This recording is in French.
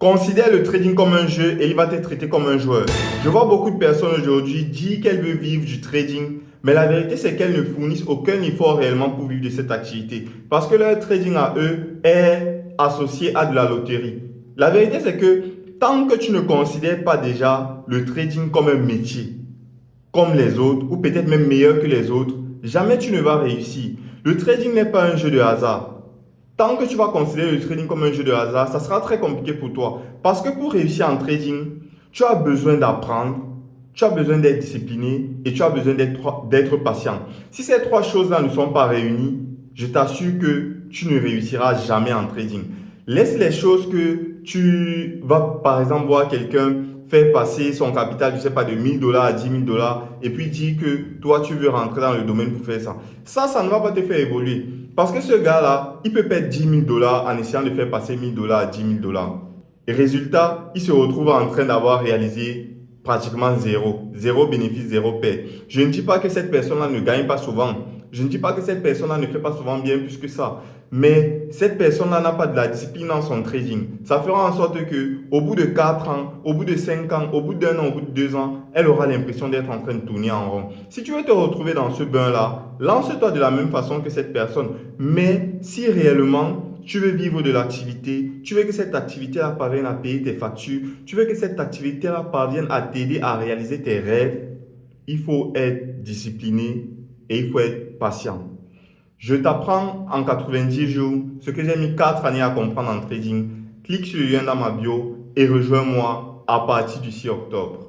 Considère le trading comme un jeu et il va te traiter comme un joueur. Je vois beaucoup de personnes aujourd'hui dire qu'elles veulent vivre du trading, mais la vérité c'est qu'elles ne fournissent aucun effort réellement pour vivre de cette activité. Parce que leur trading à eux est associé à de la loterie. La vérité c'est que tant que tu ne considères pas déjà le trading comme un métier, comme les autres, ou peut-être même meilleur que les autres, jamais tu ne vas réussir. Le trading n'est pas un jeu de hasard. Tant que tu vas considérer le trading comme un jeu de hasard, ça sera très compliqué pour toi. Parce que pour réussir en trading, tu as besoin d'apprendre, tu as besoin d'être discipliné et tu as besoin d'être patient. Si ces trois choses-là ne sont pas réunies, je t'assure que tu ne réussiras jamais en trading. Laisse les choses que tu vas, par exemple, voir quelqu'un faire passer son capital, je ne sais pas, de 1000 $ à 10 000 $ et puis dire que toi, tu veux rentrer dans le domaine pour faire ça. Ça ne va pas te faire évoluer. Parce que ce gars-là, il peut perdre 10 000 $ en essayant de faire passer 1000 $ à 10 000 $. Et résultat, il se retrouve en train d'avoir réalisé pratiquement zéro. Zéro bénéfice, zéro perte. Je ne dis pas que cette personne-là ne gagne pas souvent. Je ne dis pas que cette personne-là ne fait pas souvent bien plus que ça. Mais cette personne-là n'a pas de la discipline dans son trading. Ça fera en sorte que, au bout de 4 ans, au bout de 5 ans, au bout d'un an, au bout de 2 ans, elle aura l'impression d'être en train de tourner en rond. Si tu veux te retrouver dans ce bain-là, lance-toi de la même façon que cette personne. Mais si réellement tu veux vivre de l'activité, tu veux que cette activité-là parvienne à payer tes factures, tu veux que cette activité-là parvienne à t'aider à réaliser tes rêves, il faut être discipliné et il faut être patient. Je t'apprends en 90 jours ce que j'ai mis 4 années à comprendre en trading. Clique sur le lien dans ma bio et rejoins-moi à partir du 6 octobre.